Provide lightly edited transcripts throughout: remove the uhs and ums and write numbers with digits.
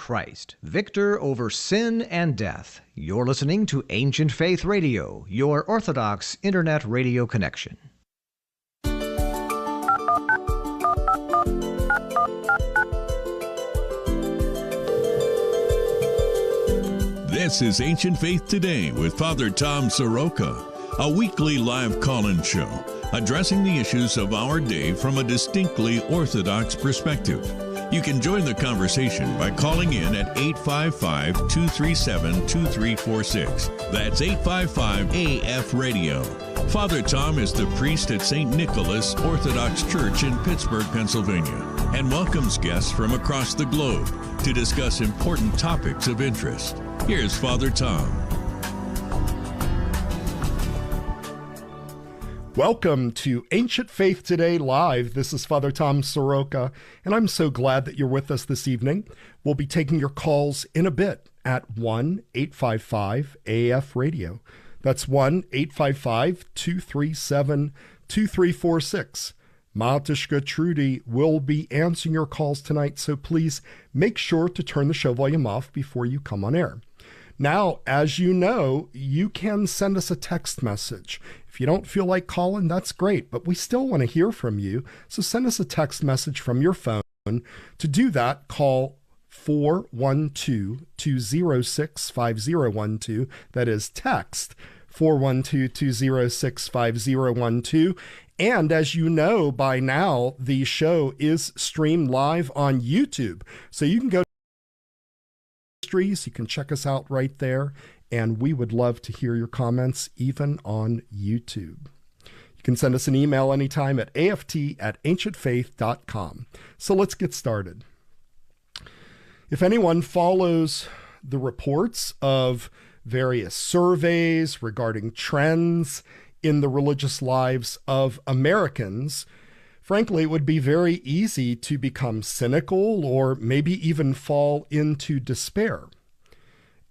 Christ, victor over sin and death. You're listening to Ancient Faith Radio, your Orthodox Internet radio connection. This is Ancient Faith Today with Father Tom Soroka, a weekly live call-in show addressing the issues of our day from a distinctly Orthodox perspective. You can join the conversation by calling in at 855-237-2346. That's 855-AF-RADIO. Father Tom is the priest at St. Nicholas Orthodox Church in Pittsburgh, Pennsylvania, and welcomes guests from across the globe to discuss important topics of interest. Here's Father Tom. Welcome to Ancient Faith Today Live. This is Father Tom Soroka, and I'm so glad that you're with us this evening. We'll be taking your calls in a bit at 1-855-AF-RADIO. That's 1-855-237-2346. Matishka Trudy will be answering your calls tonight, so please make sure to turn the show volume off before you come on air. Now, as you know, you can send us a text message. If you don't feel like calling, that's great, but we still want to hear from you. So send us a text message from your phone. To do that, call 412-206-5012. That is text 412-206-5012. And as you know by now, the show is streamed live on YouTube. So you can go to Ministries, you can check us out right there, and we would love to hear your comments even on YouTube. You can send us an email anytime at aft@ancientfaith.com. So let's get started. If anyone follows the reports of various surveys regarding trends in the religious lives of Americans, frankly, it would be very easy to become cynical or maybe even fall into despair.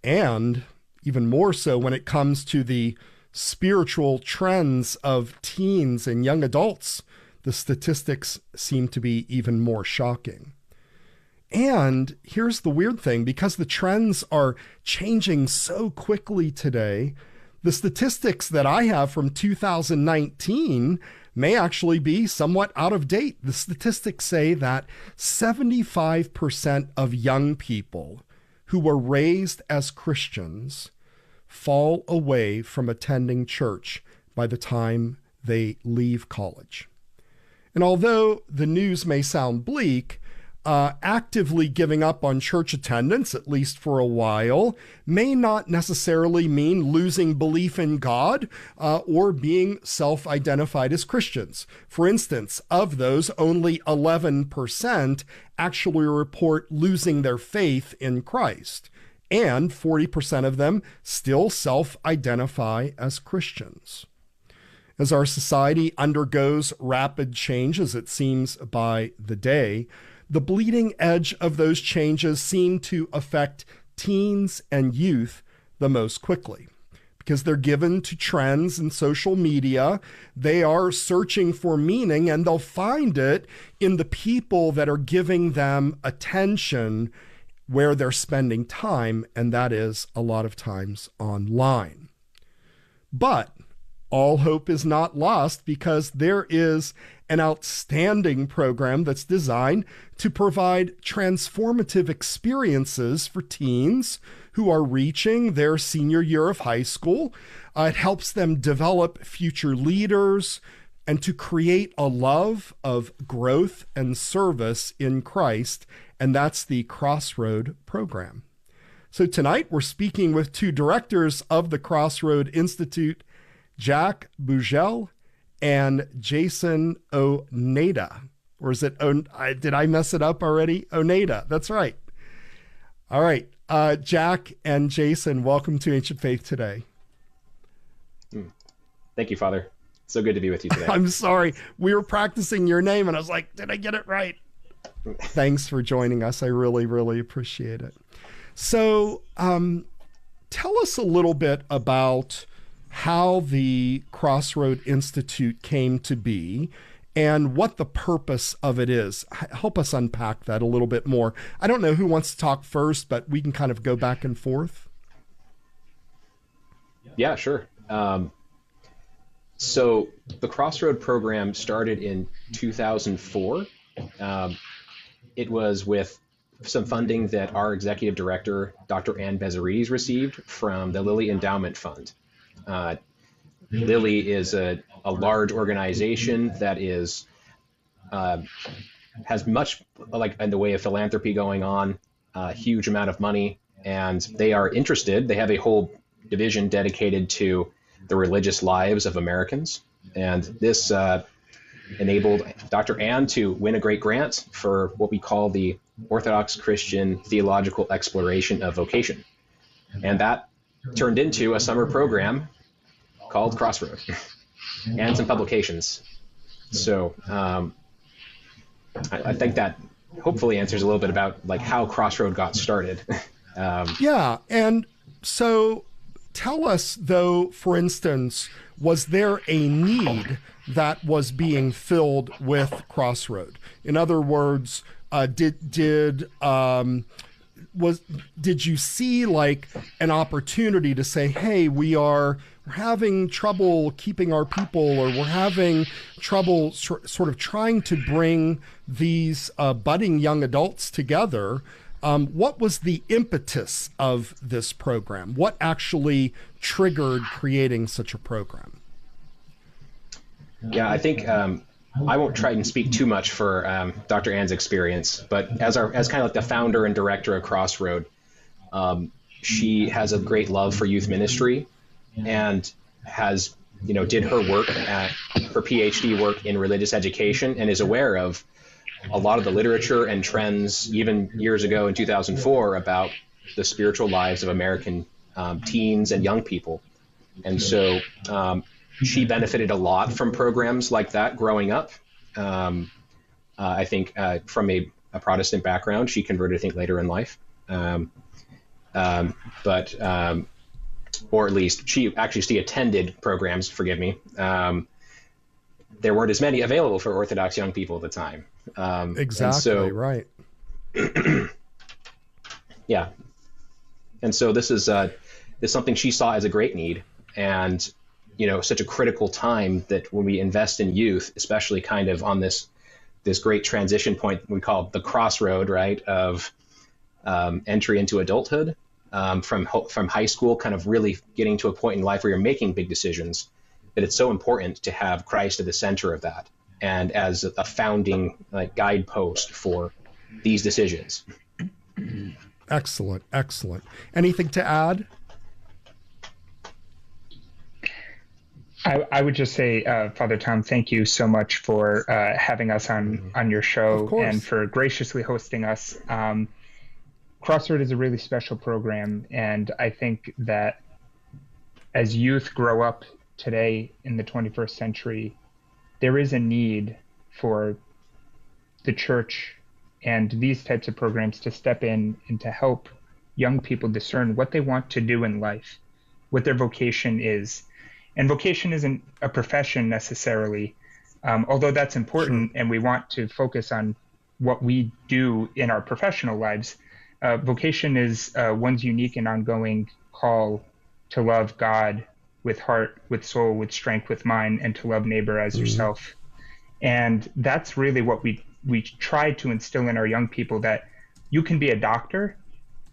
And even more so when it comes to the spiritual trends of teens and young adults, the statistics seem to be even more shocking. And here's the weird thing, because the trends are changing so quickly today, the statistics that I have from 2019 may actually be somewhat out of date. The statistics say that 75% of young people who were raised as Christians fall away from attending church by the time they leave college. And although the news may sound bleak, actively giving up on church attendance, at least for a while, may not necessarily mean losing belief in God or being self-identified as Christians. For instance, of those, only 11% actually report losing their faith in Christ, and 40% of them still self-identify as Christians. As our society undergoes rapid changes, it seems by the day, the bleeding edge of those changes seem to affect teens and youth the most quickly. Because they're given to trends and social media, they are searching for meaning, and they'll find it in the people that are giving them attention where they're spending time, and that is a lot of times online. But all hope is not lost, because there is an outstanding program that's designed to provide transformative experiences for teens who are reaching their senior year of high school. It helps them develop future leaders and to create a love of growth and service in Christ, and that's the CrossRoad program. So tonight we're speaking with two directors of the CrossRoad Institute, Jack Bougel and Jason Oneda. Or is it, did I mess it up already? Oneda, that's right. All right, Jack and Jason, welcome to Ancient Faith Today. Thank you, Father. So good to be with you today. I'm sorry, we were practicing your name and I was like, did I get it right? Thanks for joining us. I really, really appreciate it. So tell us a little bit about how the CrossRoad Institute came to be and what the purpose of it is. Help us unpack that a little bit more. I don't know who wants to talk first, but we can kind of go back and forth. Yeah, sure. So the CrossRoad program started in 2004. It was with some funding that our executive director, Dr. Ann Bezarides, received from the Lilly Endowment Fund. Lilly is a large organization that is has much like in the way of philanthropy going on, a huge amount of money, and they are interested. They have a whole division dedicated to the religious lives of Americans, and this enabled Dr. Ann to win a great grant for what we call the Orthodox Christian Theological Exploration of Vocation, and that turned into a summer program called CrossRoad and some publications. So I think that hopefully answers a little bit about like how CrossRoad got started. Yeah, and so tell us though, for instance, was there a need that was being filled with CrossRoad? In other words, did you see like an opportunity to say, hey, we're having trouble keeping our people, or we're having trouble sort of trying to bring these budding young adults together? What was the impetus of this program? What actually triggered creating such a program? Yeah, I think I won't try and speak too much for Dr. Ann's experience, but as kind of like the founder and director of CrossRoad, she has a great love for youth ministry, and has did her work her PhD work in religious education, and is aware of a lot of the literature and trends even years ago in 2004 about the spiritual lives of American teens and young people. And so she benefited a lot from programs like that growing up. I think from a Protestant background, she converted, I think, later in life. Or at least she attended programs, forgive me. There weren't as many available for Orthodox young people at the time. Exactly, right. Yeah. And so this is something she saw as a great need, and such a critical time that when we invest in youth, especially kind of on this great transition point we call the crossroad, right, of entry into adulthood, from high school, kind of really getting to a point in life where you're making big decisions, that it's so important to have Christ at the center of that, and as a founding guidepost for these decisions. Excellent. Anything to add? I would just say, Father Tom, thank you so much for having us on your show, and for graciously hosting us. CrossRoad is a really special program, and I think that as youth grow up today in the 21st century, there is a need for the church and these types of programs to step in and to help young people discern what they want to do in life, what their vocation is. And vocation isn't a profession necessarily, although that's important, and we want to focus on what we do in our professional lives. Vocation is one's unique and ongoing call to love God with heart, with soul, with strength, with mind, and to love neighbor as yourself. And that's really what we try to instill in our young people, that you can be a doctor,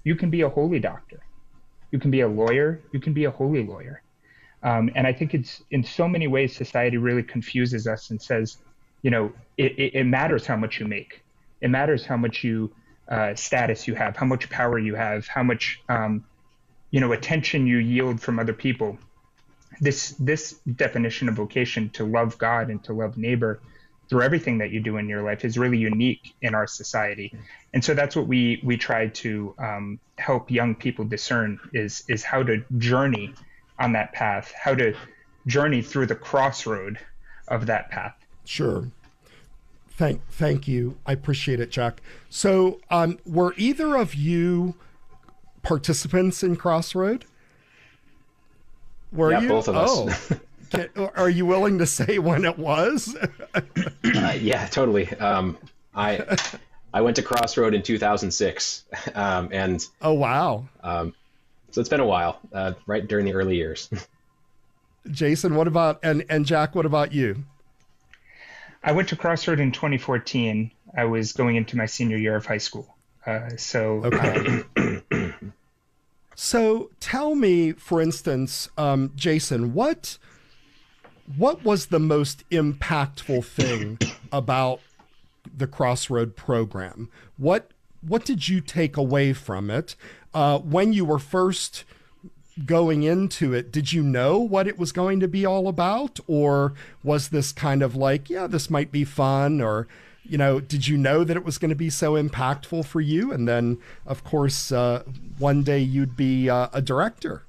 you can be a holy doctor, you can be a lawyer, you can be a holy lawyer. And I think it's in so many ways society really confuses us and says, it matters how much you make. It matters how much status you have, how much power you have, how much attention you yield from other people. This definition of vocation, to love God and to love neighbor through everything that you do in your life, is really unique in our society. And so that's what we try to help young people discern, is how to journey on that path, how to journey through the crossroad of that path. Sure. Thank you. I appreciate it, Jack. So were either of you participants in CrossRoad? Were you? Both of us. Are you willing to say when it was? Yeah, totally. I went to CrossRoad in 2006, and oh wow! So it's been a while, right during the early years. Jason, what about and Jack? What about you? I went to CrossRoad in 2014. I was going into my senior year of high school. Okay. So tell me, for instance, Jason, what was the most impactful thing about the CrossRoad program? What did you take away from it? When you were first going into it, did you know what it was going to be all about? Or was this kind of like, yeah, this might be fun? Or, did you know that it was going to be so impactful for you? And then, of course, one day you'd be a director.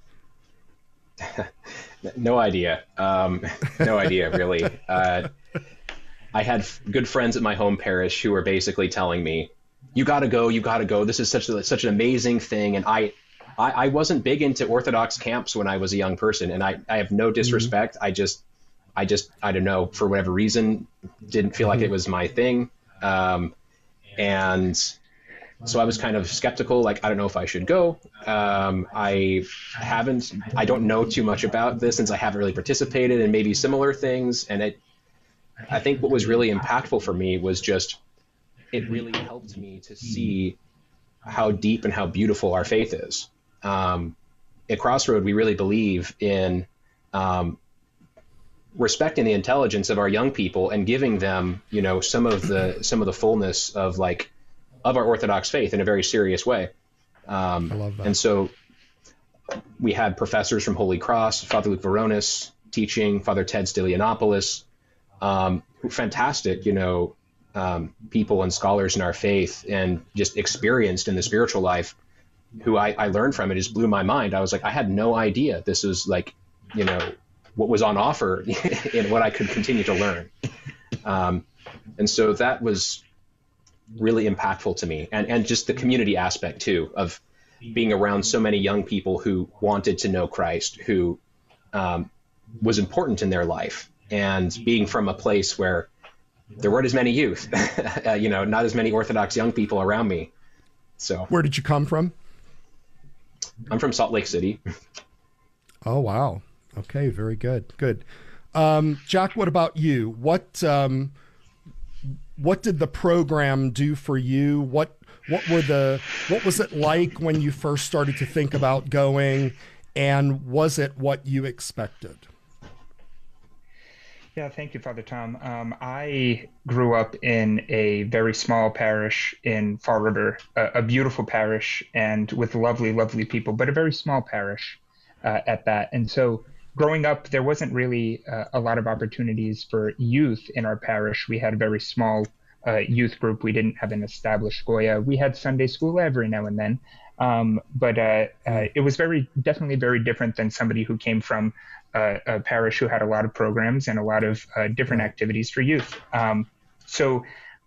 No idea. No idea, really. I had good friends at my home parish who were basically telling me, you got to go. This is such an amazing thing. And I wasn't big into Orthodox camps when I was a young person, and I have no disrespect. I don't know, for whatever reason, didn't feel like it was my thing. And so I was kind of skeptical, like, I don't know if I should go. I don't know too much about this since I haven't really participated in maybe similar things. And I think what was really impactful for me was just, it really helped me to see how deep and how beautiful our faith is. At CrossRoad, we really believe in respecting the intelligence of our young people and giving them, some of the fullness of our Orthodox faith in a very serious way. I love that. And so we had professors from Holy Cross, Father Luke Veronis teaching, Father Ted Stylianopoulos, who fantastic, people and scholars in our faith and just experienced in the spiritual life, who I learned from. It just blew my mind. I was like, I had no idea this was what was on offer and what I could continue to learn. And so that was really impactful to me. And just the community aspect too, of being around so many young people who wanted to know Christ, who was important in their life, and being from a place where there weren't as many youth, not as many Orthodox young people around me. So where did you come from? I'm from Salt Lake City. Oh, wow. Okay. Very good. Good. Jack, what about you? What did the program do for you? What was it like when you first started to think about going, and was it what you expected? Yeah, thank you, Father Tom. I grew up in a very small parish in Fall River, a beautiful parish and with lovely, lovely people, but a very small parish at that. And so growing up, there wasn't really a lot of opportunities for youth in our parish. We had a very small youth group. We didn't have an established Goya. We had Sunday school every now and then. But it was definitely very different than somebody who came from a parish who had a lot of programs and a lot of different activities for youth. So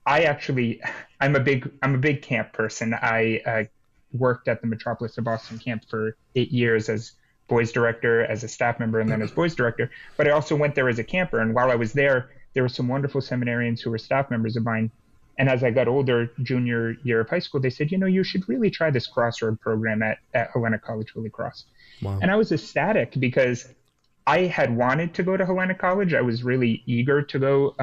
I'm a big camp person. I worked at the Metropolis of Boston camp for 8 years as boys director, as a staff member, and then as boys director. But I also went there as a camper. And while I was there were some wonderful seminarians who were staff members of mine. And as I got older, junior year of high school, they said, you should really try this CrossRoad program at Hellenic College, Holy Cross. Wow. And I was ecstatic because I had wanted to go to Hellenic College. I was really eager to go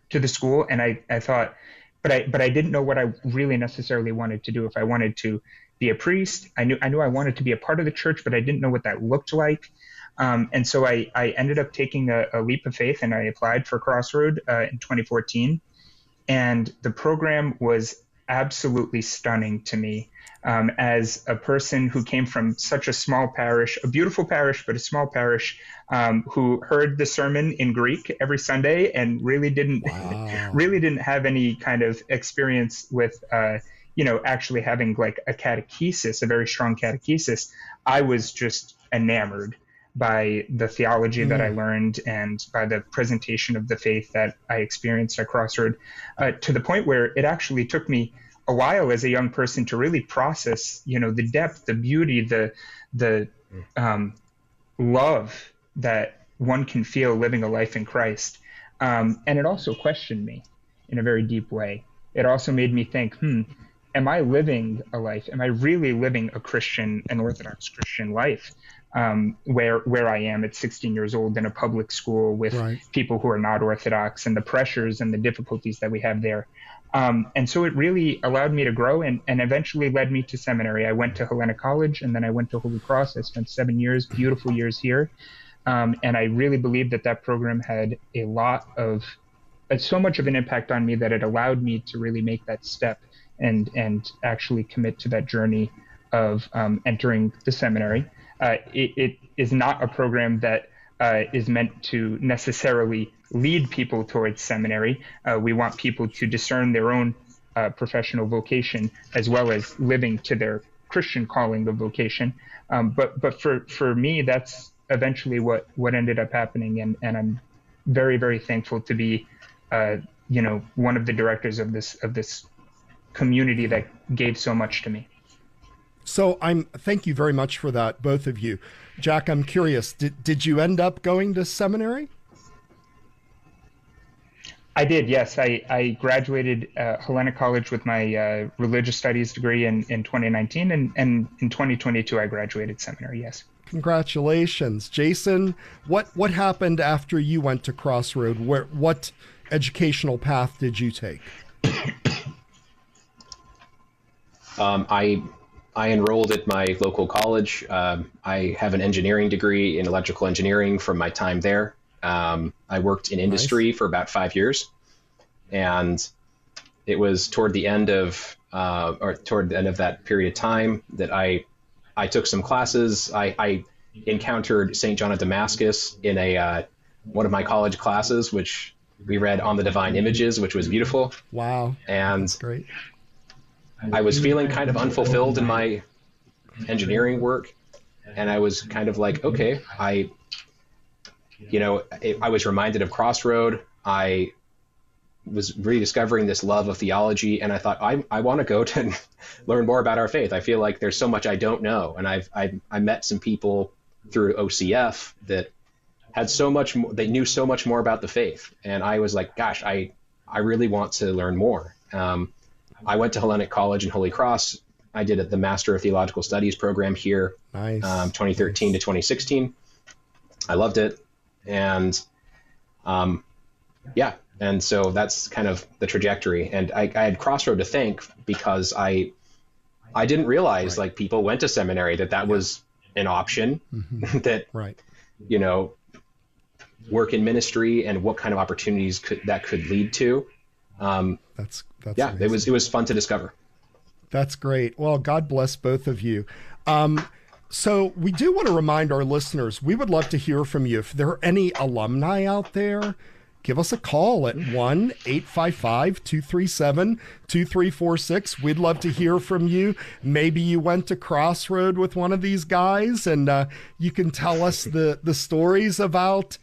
to the school. And I thought, but I didn't know what I really necessarily wanted to do. If I wanted to be a priest, I knew I wanted to be a part of the church, but I didn't know what that looked like. And so I ended up taking a leap of faith, and I applied for CrossRoad in 2014. And the program was absolutely stunning to me. As a person who came from such a small parish, a beautiful parish, but a small parish, who heard the sermon in Greek every Sunday and really didn't have any kind of experience with, actually having like a catechesis, a very strong catechesis, I was just enamored by the theology that I learned and by the presentation of the faith that I experienced at CrossRoad, to the point where it actually took me a while as a young person to really process, the depth, the beauty, the love that one can feel living a life in Christ. And it also questioned me in a very deep way. It also made me think, am I living a life? Am I really living a Christian, an Orthodox Christian life? Where I am at 16 years old in a public school with people who are not Orthodox, and the pressures and the difficulties that we have there. And so it really allowed me to grow and eventually led me to seminary. I went to Hellenic College, and then I went to Holy Cross. I spent 7 years, beautiful years here. And I really believe that program had so much of an impact on me that it allowed me to really make that step and actually commit to that journey of entering the seminary. It is not a program that is meant to necessarily lead people towards seminary. We want people to discern their own professional vocation, as well as living to their Christian calling of vocation. But for me, that's eventually what ended up happening, and I'm very, very thankful to be one of the directors of this community that gave so much to me. So thank you very much for that, both of you. Jack, I'm curious, did you end up going to seminary? I did, yes. I graduated Hellenic College with my religious studies degree in 2019, and in 2022 I graduated seminary, yes. Congratulations. Jason, what happened after you went to CrossRoad? What educational path did you take? I enrolled at my local college. I have an engineering degree in electrical engineering from my time there. I worked in industry for about 5 years, and it was toward the end of that period of time that I took some classes. I encountered St. John of Damascus in one of my college classes, which we read On the Divine Images, which was beautiful. Wow, and that's great. I was feeling kind of unfulfilled in my engineering work, and I was kind of like, okay, I was reminded of CrossRoad. I was rediscovering this love of theology, and I thought, I want to go to learn more about our faith. I feel like there's so much I don't know, and I met some people through OCF that had so much more, they knew so much more about the faith, and I was like, gosh, I really want to learn more. I went to Hellenic College in Holy Cross. I did the Master of Theological Studies program here, 2013 to 2016. I loved it. And and so that's kind of the trajectory. And I had CrossRoad to thank because I didn't realize like people went to seminary, that was an option, that, work in ministry and what kind of opportunities that could lead to. That's amazing. It was fun to discover. That's great. Well, God bless both of you. So we do want to remind our listeners, we would love to hear from you. If there are any alumni out there, give us a call at 1-855-237-2346. We'd love to hear from you. Maybe you went to CrossRoad with one of these guys, and you can tell us the stories about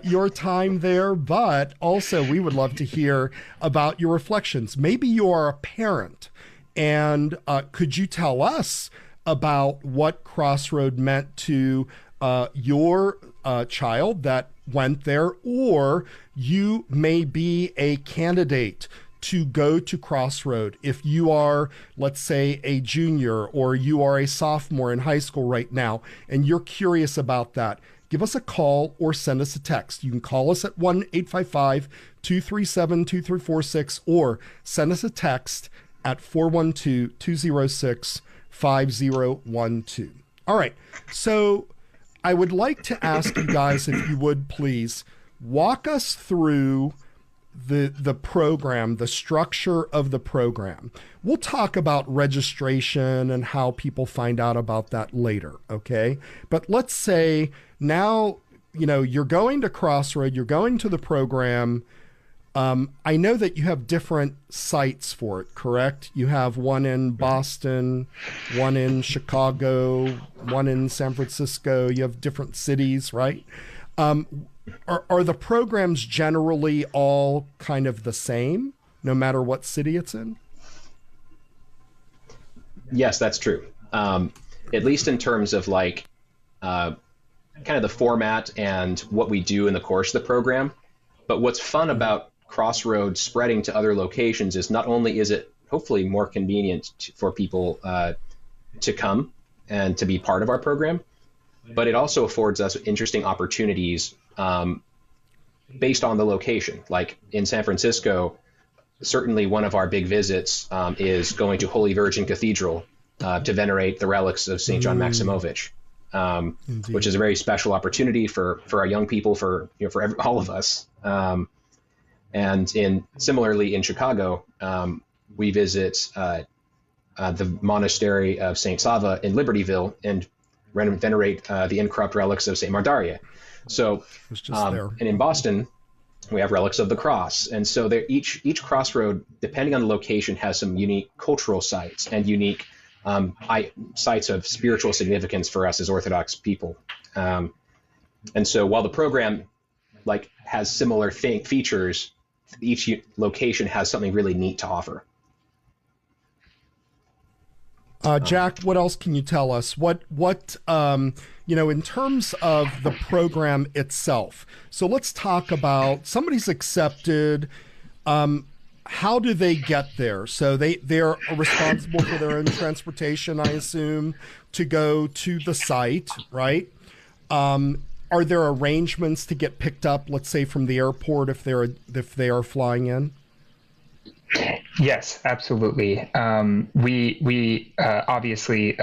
your time there. But also, we would love to hear about your reflections. Maybe you are a parent, and could you tell us about what CrossRoad meant to your child that went there, or you may be a candidate to go to CrossRoad. If you are, let's say, a junior, or you are a sophomore in high school right now, and you're curious about that, give us a call or send us a text. You can call us at 1-855-237-2346, or send us a text at 412-206-5012. All right, so I would like to ask you guys, if you would please walk us through the program, the structure of the program. We'll talk about registration and how people find out about that later, okay? But let's say now, you're going to CrossRoad, you're going to the program. I know that you have different sites for it, correct? You have one in Boston, one in Chicago, one in San Francisco. You have different cities, right? Are the programs generally all kind of the same, no matter what city it's in? Yes, that's true. At least in terms of kind kind of the format and what we do in the course of the program. But what's fun about CrossRoad spreading to other locations is not only is it hopefully more convenient for people to come and to be part of our program, but it also affords us interesting opportunities based on the location. Like in San Francisco, certainly one of our big visits is going to Holy Virgin Cathedral to venerate the relics of St. John Maximovich, which is a very special opportunity for our young people, for all of us. And similarly in Chicago, we visit the monastery of St. Sava in Libertyville and venerate the incorrupt relics of St. Mardaria. So, and in Boston, we have relics of the cross. And so each CrossRoad, depending on the location, has some unique cultural sites and unique sites of spiritual significance for us as Orthodox people. And so while the program has similar features, each location has something really neat to offer. Jack, what else can you tell us? What in terms of the program itself? So let's talk about somebody's accepted. How do they get there? So they're responsible for their own transportation, I assume, to go to the site, right? Are there arrangements to get picked up, let's say, from the airport if they are flying in? Yes, absolutely. We obviously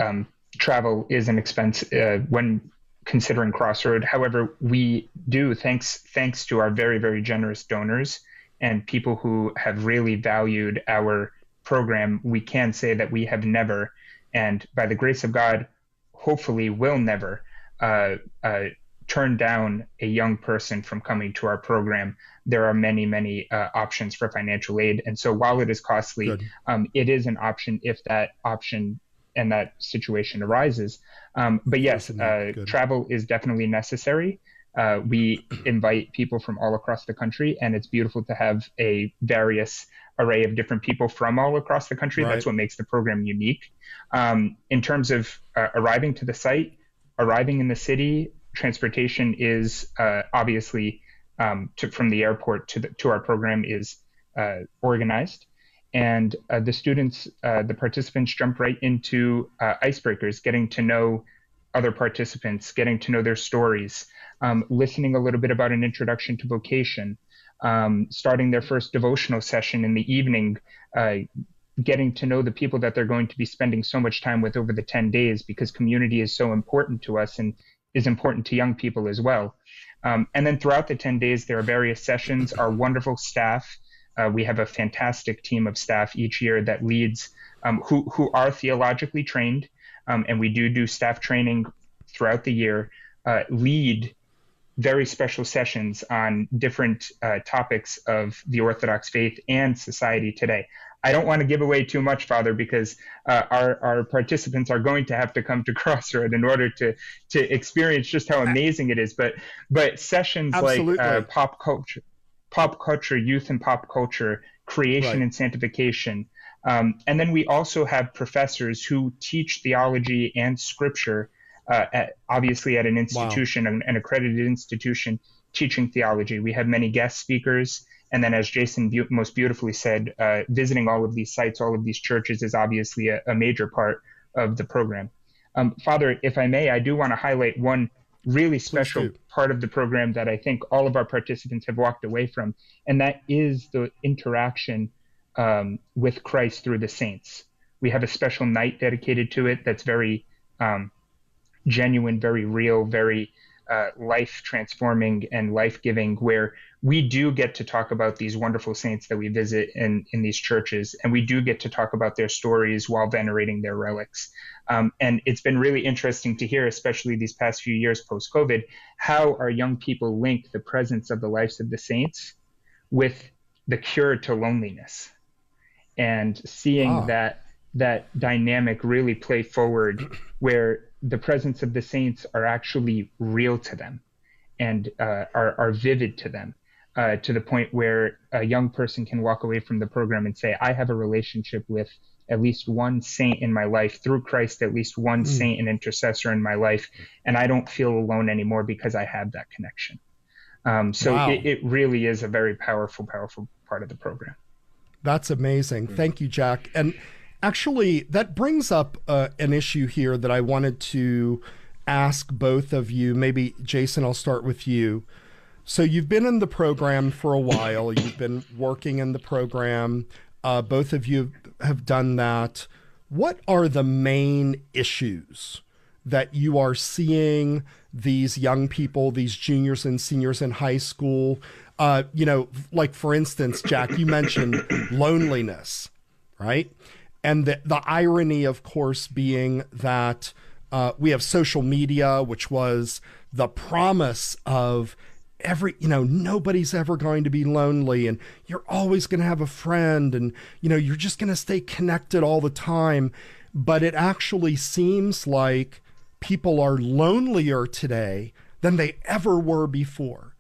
travel is an expense when considering CrossRoad. However, we do, thanks to our very, very generous donors and people who have really valued our program, we can say that we have never, and by the grace of God, hopefully will never, turn down a young person from coming to our program. There are many, many options for financial aid. And so while it is costly, it is an option if that option and that situation arises. But yes, travel is definitely necessary. We invite people from all across the country, and it's beautiful to have a various array of different people from all across the country. Right. That's what makes the program unique. In terms of arriving to the site, arriving in the city, transportation is obviously from the airport to our program is organized, and the students, the participants, jump right into icebreakers, getting to know other participants, getting to know their stories, listening a little bit about an introduction to vocation, starting their first devotional session in the evening, getting to know the people that they're going to be spending so much time with over the 10 days, because community is so important to us and is important to young people as well. And then throughout the 10 days, there are various sessions. Our wonderful staff, we have a fantastic team of staff each year that leads, who are theologically trained, and we do staff training throughout the year, lead very special sessions on different topics of the Orthodox faith and society today. I don't want to give away too much, Father, because our participants are going to have to come to CrossRoad in order to experience just how amazing it is. But sessions Absolutely. Like pop culture, youth and pop culture, creation and sanctification. And then we also have professors who teach theology and scripture, obviously at an institution, an accredited institution, teaching theology. We have many guest speakers. And then, as Jason most beautifully said, visiting all of these sites, all of these churches is obviously a major part of the program. Father, if I may, I do want to highlight one really special part of the program that I think all of our participants have walked away from, and that is the interaction with Christ through the saints. We have a special night dedicated to it that's very genuine, very real, very life-transforming and life-giving, where we do get to talk about these wonderful saints that we visit in these churches, and we do get to talk about their stories while venerating their relics. And it's been really interesting to hear, especially these past few years post-COVID, how our young people link the presence of the lives of the saints with the cure to loneliness, and seeing that dynamic really play forward, where the presence of the saints are actually real to them and are vivid to them, to the point where a young person can walk away from the program and say, I have a relationship with at least one saint in my life, through Christ, at least one saint and intercessor in my life. And I don't feel alone anymore because I have that connection. So it really is a very powerful part of the program. That's amazing. Thank you, Jack. And actually, that brings up an issue here that I wanted to ask both of you. Maybe, Jason, I'll start with you. So you've been in the program for a while. You've been working in the program. Both of you have done that. What are the main issues that you are seeing these young people, these juniors and seniors in high school? Like, for instance, Jack, you mentioned loneliness, right? And the irony, of course, being that we have social media, which was the promise of nobody's ever going to be lonely, and you're always going to have a friend, and, you're just going to stay connected all the time. But it actually seems like people are lonelier today than they ever were before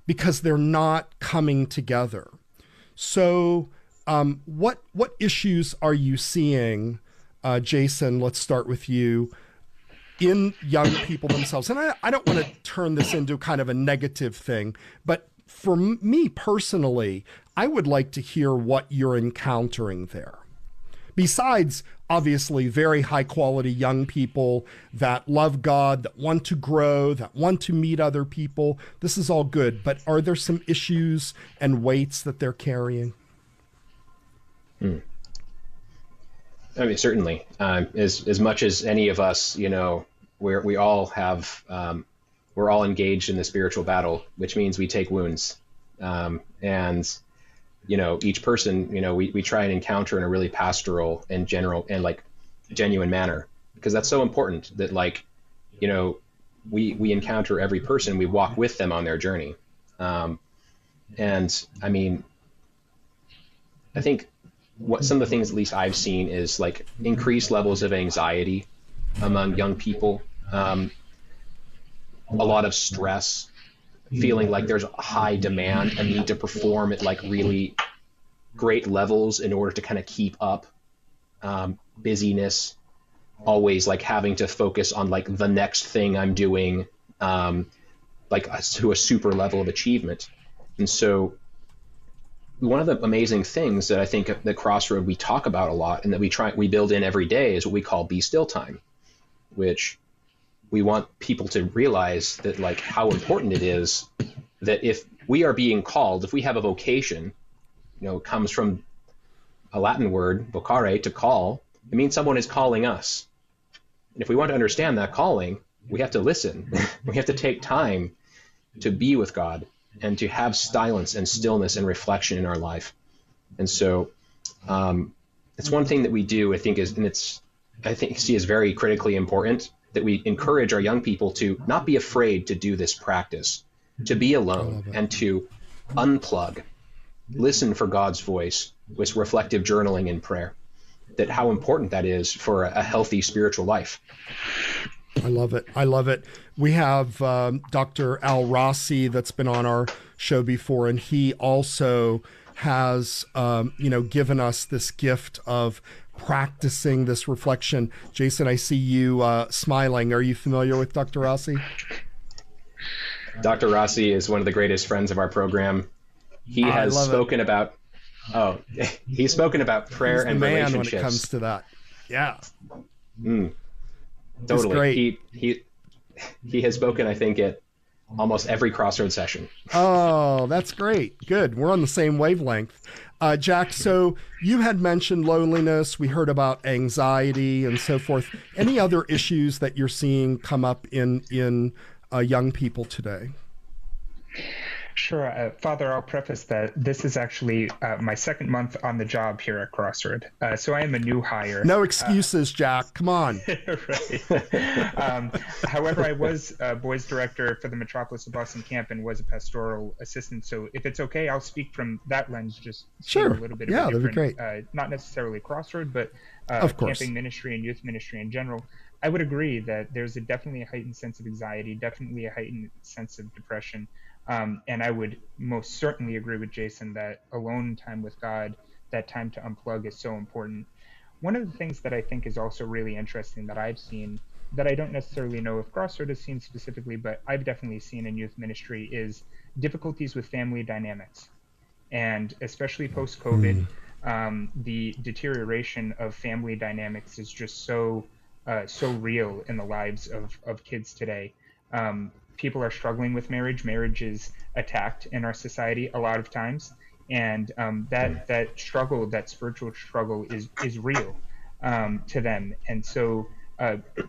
because they're not coming together. So what issues are you seeing, Jason? Let's start with you, in young people themselves. And I don't want to turn this into kind of a negative thing, but for me personally, I would like to hear what you're encountering there. Besides, obviously, very high quality young people that love God, that want to grow, that want to meet other people. This is all good, but are there some issues and weights that they're carrying? I mean, certainly, as much as any of us, we all have, we're all engaged in the spiritual battle, which means we take wounds. And, each person, we try and encounter in a really pastoral and general and like genuine manner, because that's so important that we encounter every person, we walk with them on their journey. And I mean, I think what some of the things at least I've seen is like increased levels of anxiety among young people, a lot of stress, feeling like there's a high demand, a need to perform at like really great levels in order to kind of keep up, busyness, always like having to focus on like the next thing I'm doing, like to a super level of achievement. And so one of the amazing things that I think at the CrossRoad we talk about a lot and that we build in every day is what we call be still time, which we want people to realize that like how important it is that if we are being called, if we have a vocation, it comes from a Latin word, vocare, to call. It means someone is calling us. And if we want to understand that calling, we have to listen. We have to take time to be with God and to have silence and stillness and reflection in our life. And so it's one thing that we do, I think, see as very critically important, that we encourage our young people to not be afraid to do this practice, to be alone and to unplug, listen for God's voice with reflective journaling and prayer, that how important that is for a healthy spiritual life. I love it. I love it. We have Dr. Al Rossi that's been on our show before, and he also has, given us this gift of practicing this reflection. Jason, I see you smiling. Are you familiar with Dr. Rossi? Dr. Rossi is one of the greatest friends of our program. He has spoken about prayer and relationships. When it comes to that. Yeah. Totally. He has spoken, I think, at almost every CrossRoad session. Oh, that's great. Good. We're on the same wavelength. Jack, so you had mentioned loneliness. We heard about anxiety and so forth. Any other issues that you're seeing come up in young people today? Sure. Father, I'll preface that this is actually my second month on the job here at CrossRoad. So I am a new hire. No excuses, Jack. Come on. Right. However, I was boys director for the Metropolis of Boston camp and was a pastoral assistant. So if it's okay, I'll speak from that lens, just sure. A little bit of a different, that'd be great. Not necessarily CrossRoad, but of course. Camping ministry and youth ministry in general. I would agree that there's definitely a heightened sense of anxiety, definitely a heightened sense of depression. And I would most certainly agree with Jason that alone time with God, that time to unplug, is so important. One of the things that I think is also really interesting that I've seen, that I don't necessarily know if CrossRoad has seen specifically, but I've definitely seen in youth ministry, is difficulties with family dynamics. And especially post-COVID, the deterioration of family dynamics is just so real in the lives of kids today. People are struggling with marriage. Marriage is attacked in our society a lot of times. And that struggle, that spiritual struggle is real to them. And so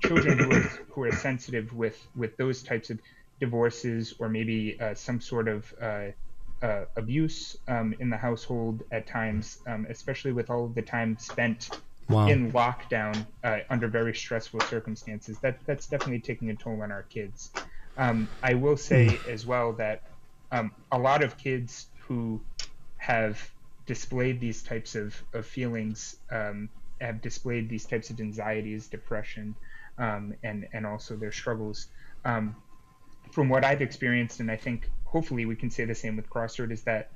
children who are sensitive with those types of divorces, or maybe some sort of abuse in the household at times, especially with all of the time spent in lockdown under very stressful circumstances, that's definitely taking a toll on our kids. I will say as well that a lot of kids who have displayed these types of feelings, have displayed these types of anxieties, depression, and also their struggles. From what I've experienced, and I think hopefully we can say the same with CrossRoad, is that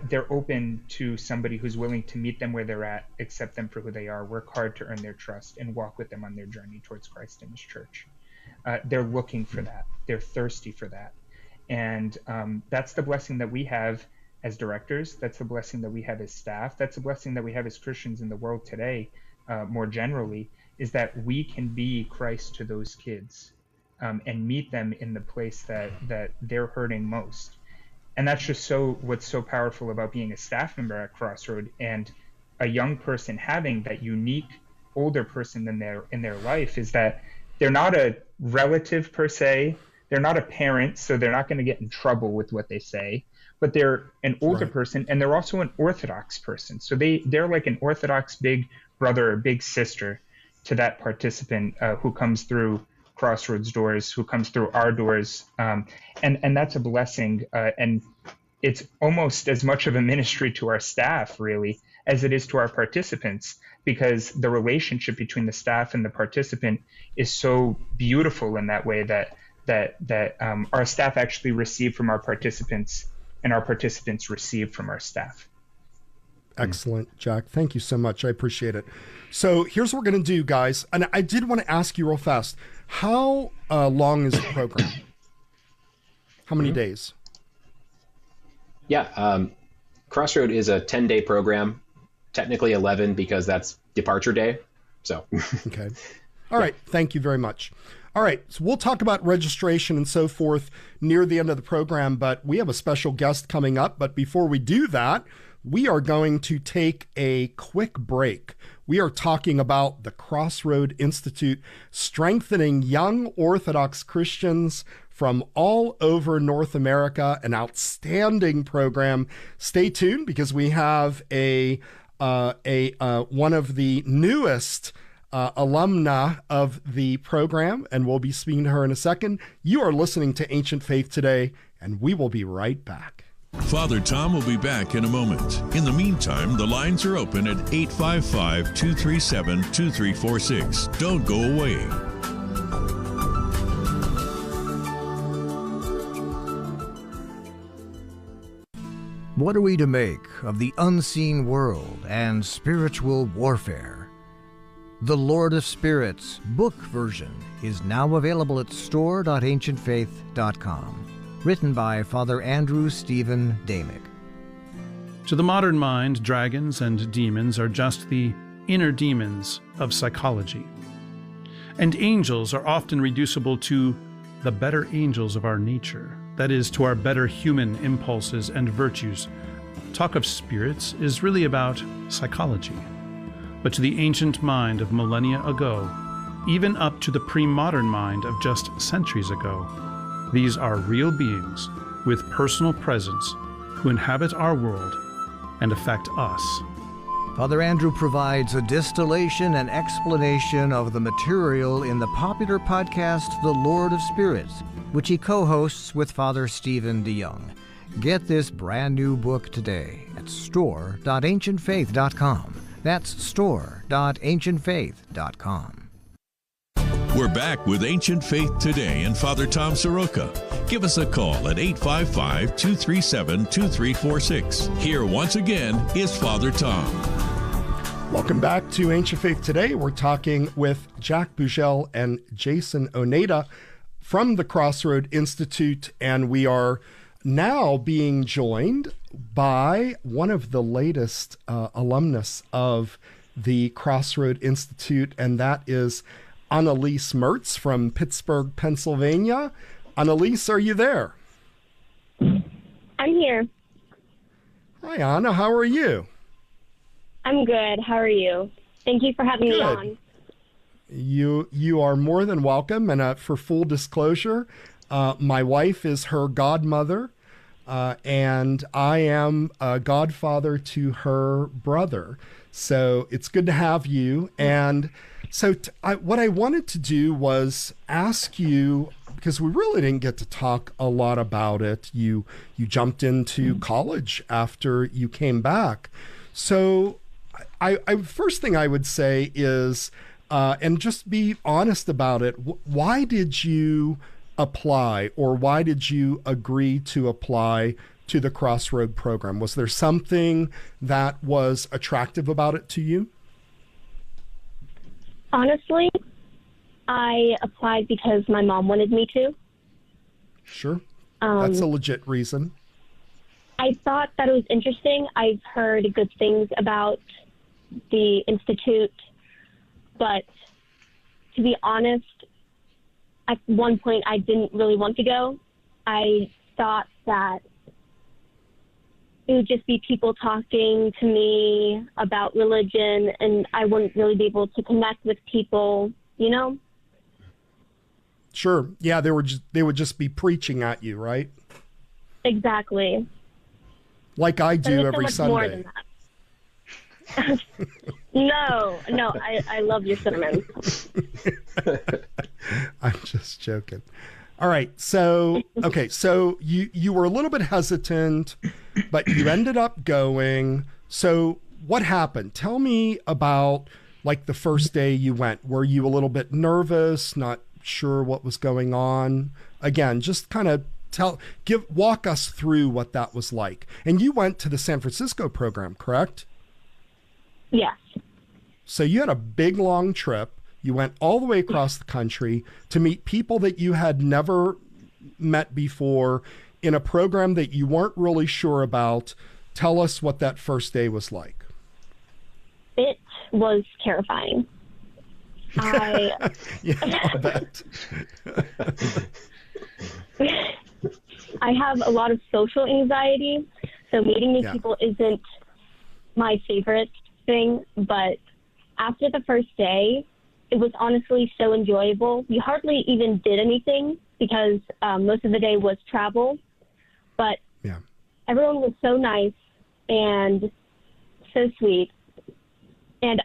they're open to somebody who's willing to meet them where they're at, accept them for who they are, work hard to earn their trust, and walk with them on their journey towards Christ and His church. They're looking for that. They're thirsty for that. And that's the blessing that we have as directors. That's the blessing that we have as staff. That's the blessing that we have as Christians in the world today, more generally, is that we can be Christ to those kids and meet them in the place that they're hurting most. And that's just what's so powerful about being a staff member at CrossRoad, and a young person having that unique older person in their life, is that they're not a relative per se. They're not a parent, so they're not going to get in trouble with what they say, but they're an older person, and they're also an Orthodox person. So they're like an Orthodox big brother or big sister to that participant who comes through CrossRoads doors, who comes through our doors. And that's a blessing. And it's almost as much of a ministry to our staff, really, as it is to our participants, because the relationship between the staff and the participant is so beautiful in that way that our staff actually receive from our participants, and our participants receive from our staff. Excellent, Jack. Thank you so much. I appreciate it. So here's what we're going to do, guys. And I did want to ask you real fast, how long is the program? How many days? Yeah, CrossRoad is a 10-day program, technically 11 because that's departure day. So okay. All right. Thank you very much. All right. So we'll talk about registration and so forth near the end of the program, but we have a special guest coming up. But before we do that, we are going to take a quick break. We are talking about the CrossRoad Institute, strengthening young Orthodox Christians from all over North America, an outstanding program. Stay tuned, because we have one of the newest alumna of the program, and we'll be speaking to her in a second. You are listening to Ancient Faith Today, and we will be right back. Father Tom will be back in a moment. In the meantime, the lines are open at 855-237-2346. Don't go away. What are we to make of the unseen world and spiritual warfare? The Lord of Spirits book version is now available at store.ancientfaith.com. Written by Father Andrew Stephen Damick. To the modern mind, dragons and demons are just the inner demons of psychology. And angels are often reducible to the better angels of our nature, that is, to our better human impulses and virtues. Talk of spirits is really about psychology. But to the ancient mind of millennia ago, even up to the pre-modern mind of just centuries ago, these are real beings with personal presence who inhabit our world and affect us. Father Andrew provides a distillation and explanation of the material in the popular podcast, The Lord of Spirits, which he co-hosts with Father Stephen DeYoung. Get this brand new book today at store.ancientfaith.com. That's store.ancientfaith.com. We're back with Ancient Faith Today and Father Tom Soroka. Give us a call at 855-237-2346. Here once again is Father Tom. Welcome back to Ancient Faith Today. We're talking with Jack Bougel and Jason Oneda from the CrossRoad Institute, and we are now being joined by one of the latest alumnus of the CrossRoad Institute, and that is Annalise Mertz from Pittsburgh, Pennsylvania. Annalise, are you there? I'm here. Hi, Anna. How are you? I'm good. How are you? Thank you for having me on. You are more than welcome. And for full disclosure, my wife is her godmother, and I am a godfather to her brother. So it's good to have you. And so what I wanted to do was ask you, because we really didn't get to talk a lot about it. You jumped into college after you came back. So I first thing I would say is, and just be honest about it, why did you apply, or why did you agree to apply to the CrossRoad program? Was there something that was attractive about it to you? Honestly, I applied because my mom wanted me to. Sure. That's a legit reason. I thought that it was interesting. I've heard good things about the Institute, but to be honest, at one point I didn't really want to go. I thought that it would just be people talking to me about religion, and I wouldn't really be able to connect with people, you know? Sure. Yeah, they would just be preaching at you, right? Exactly. Like I do every Sunday. More than that. No, I love your sermon. I'm just joking. All right. So, okay. So you were a little bit hesitant, but you ended up going. So what happened? Tell me about like the first day you went. Were you a little bit nervous, not sure what was going on? Again, just kind of walk us through what that was like. And you went to the San Francisco program, correct? Yes. So you had a big, long trip. You went all the way across the country to meet people that you had never met before in a program that you weren't really sure about. Tell us what that first day was like. It was terrifying. Yeah, I'll bet. I have a lot of social anxiety, so meeting new people isn't my favorite thing, but after the first day, it was honestly so enjoyable. We hardly even did anything because most of the day was travel, but everyone was so nice and so sweet, and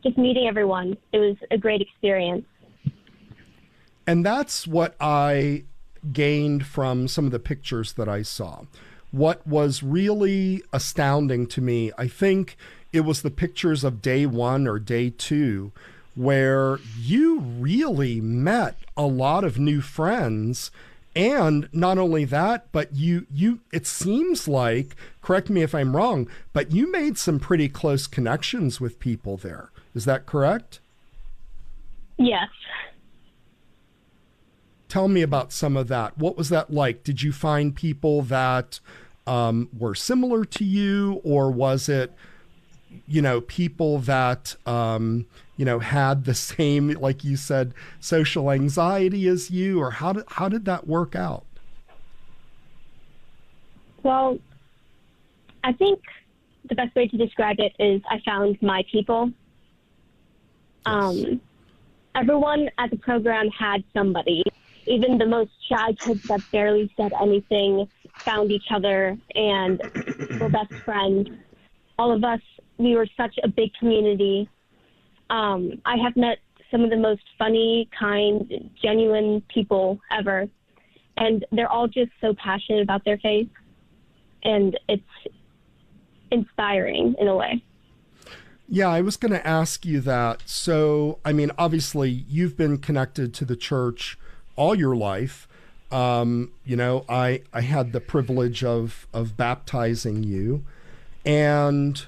just meeting everyone, it was a great experience. And that's what I gained from some of the pictures that I saw. What was really astounding to me, I think it was the pictures of day one or day two, where you really met a lot of new friends. And not only that, but you it seems like, correct me if I'm wrong, but you made some pretty close connections with people there. Is that correct? Yes. Tell me about some of that. What was that like? Did you find people that were similar to you, or was it, people that, had the same, like you said, social anxiety as you, or how did that work out? Well, I think the best way to describe it is I found my people. Yes. Everyone at the program had somebody. Even the most shy kids that barely said anything found each other and were best friends. All of us, we were such a big community. I have met some of the most funny, kind, genuine people ever. And they're all just so passionate about their faith. And it's inspiring in a way. Yeah, I was going to ask you that. So, I mean, obviously, you've been connected to the church all your life. I had the privilege of baptizing you. And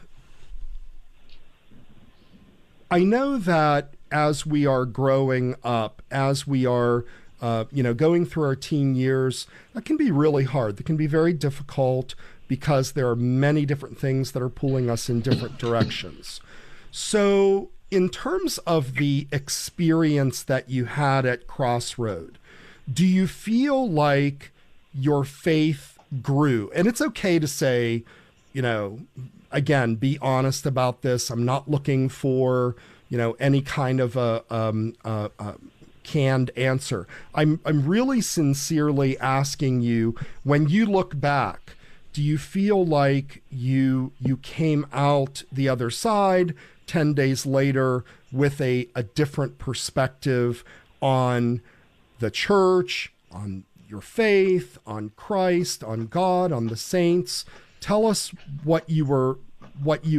I know that as we are growing up, as we are going through our teen years, that can be really hard. That can be very difficult because there are many different things that are pulling us in different directions. So in terms of the experience that you had at CrossRoad, do you feel like your faith grew? And it's okay to say, again, be honest about this. I'm not looking for, any kind of a canned answer. I'm really sincerely asking you, when you look back, do you feel like you came out the other side 10 days later with a different perspective on the church, on your faith, on Christ, on God, on the saints? Tell us what you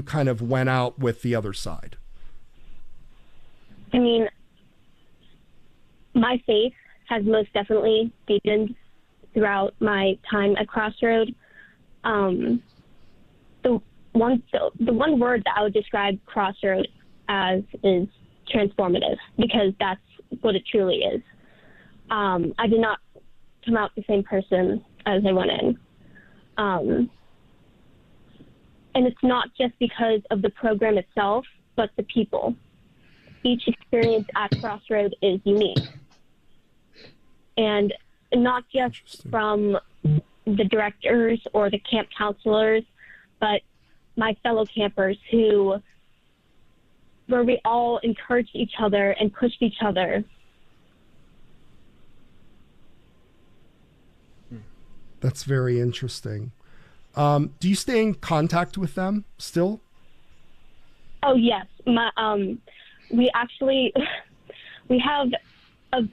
kind of went out with the other side. I mean, my faith has most definitely deepened throughout my time at CrossRoad. The one word that I would describe CrossRoad as is transformative, because that's what it truly is. I did not come out the same person as I went in. And it's not just because of the program itself, but the people. Each experience at CrossRoad is unique. And not just from the directors or the camp counselors, but my fellow campers where we all encouraged each other and pushed each other. That's very interesting. Do you stay in contact with them still? Oh, yes. We actually, we have a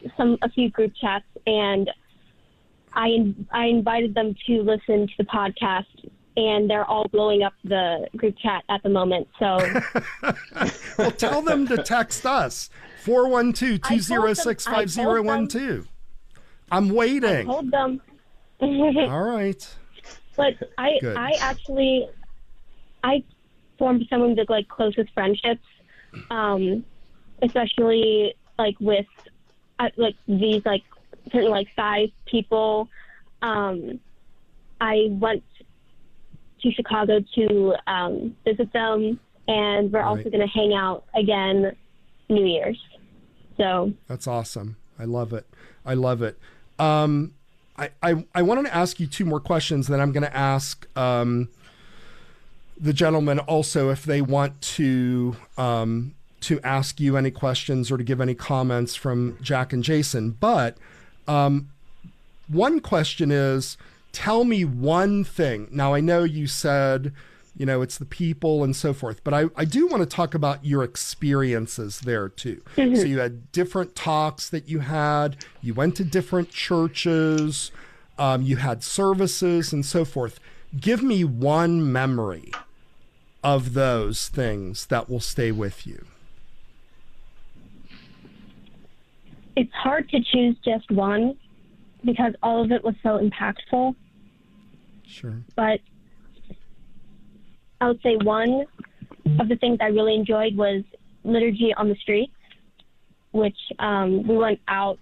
few group chats, and I invited them to listen to the podcast, and they're all blowing up the group chat at the moment. So, well, tell them to text us 412-206-5012. I'm waiting. I told them. All right. But I formed some of the closest friendships, especially with these certain size people. I went to Chicago to visit them, and we're also going to hang out again New Year's. So that's awesome. I love it. I wanted to ask you two more questions, then I'm going to ask the gentlemen also if they want to ask you any questions or to give any comments from Jack and Jason. But one question is, tell me one thing. Now, I know you said, it's the people and so forth, but I do want to talk about your experiences there too. Mm-hmm. So you had different talks that you had, you went to different churches, you had services and so forth. Give me one memory of those things that will stay with you. It's hard to choose just one because all of it was so impactful. Sure. But I would say one of the things I really enjoyed was liturgy on the streets, which we went out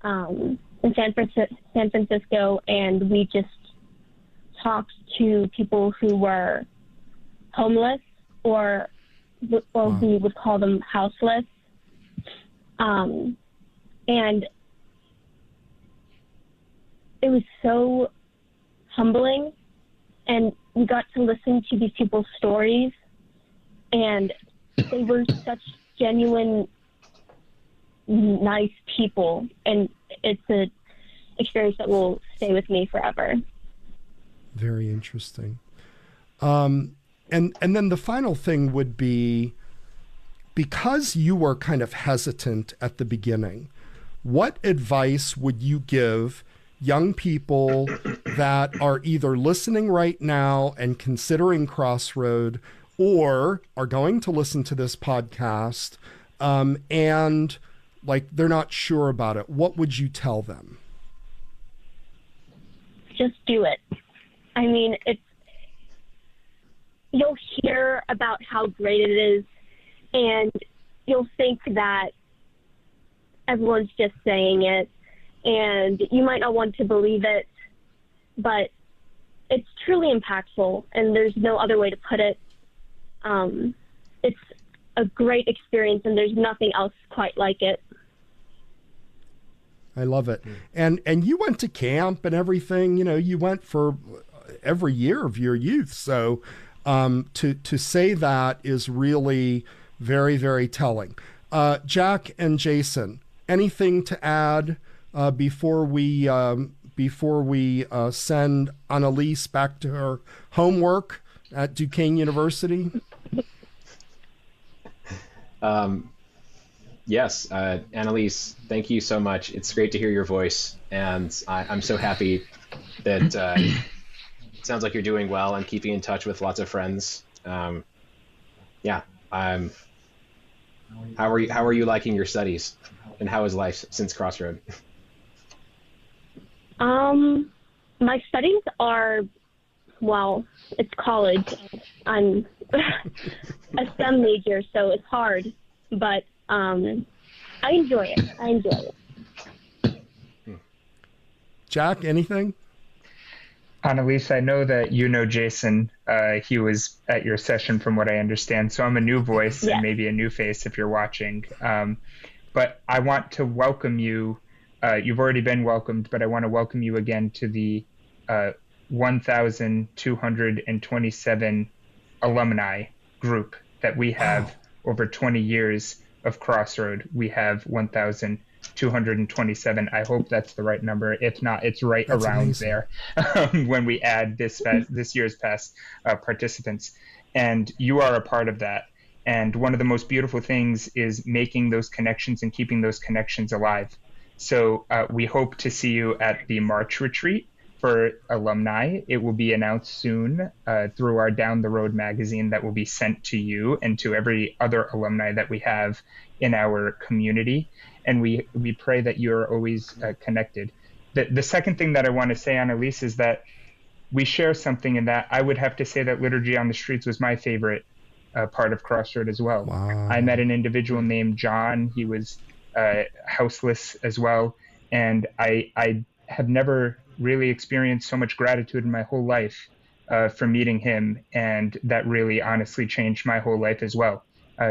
in San Francisco, and we just talked to people who were homeless, or we would call them houseless. And it was so humbling, and we got to listen to these people's stories, and they were such genuine, nice people, and it's an experience that will stay with me forever. Very interesting. And then the final thing would be, because you were kind of hesitant at the beginning, what advice would you give young people that are either listening right now and considering CrossRoad, or are going to listen to this podcast and they're not sure about it? What would you tell them? Just do it. I mean, you'll hear about how great it is and you'll think that everyone's just saying it, and you might not want to believe it, but it's truly impactful, and there's no other way to put it. It's a great experience, and there's nothing else quite like it. I love it. And you went to camp and everything, you went for every year of your youth. So to say that is really very, very telling. Jack and Jason, anything to add before we send Annalise back to her homework at Duquesne University? Yes, Annalise, thank you so much. It's great to hear your voice, and I'm so happy that it sounds like you're doing well and keeping in touch with lots of friends. How are you liking your studies, and how is life since CrossRoad? My studies are, well, it's college. I'm a STEM major, so it's hard, but I enjoy it. Jack, anything? Annalise, I know that you know Jason. He was at your session from what I understand, so I'm a new voice and maybe a new face if you're watching. But I want to welcome you. You've already been welcomed, but I want to welcome you again to the 1,227 alumni group that we have over 20 years of CrossRoad. We have 1,227. I hope that's the right number. If not, it's that's around amazing. There when we add this year's past participants. And you are a part of that. And one of the most beautiful things is making those connections and keeping those connections alive. So we hope to see you at the March retreat for alumni. It will be announced soon through our Down the Road magazine that will be sent to you and to every other alumni that we have in our community. And we pray that you're always connected. The second thing that I want to say, Annalise, is that we share something in that. I would have to say that Liturgy on the Streets was my favorite part of CrossRoad as well. Wow. I met an individual named John. He was houseless as well. And I have never really experienced so much gratitude in my whole life for meeting him. And that really honestly changed my whole life as well.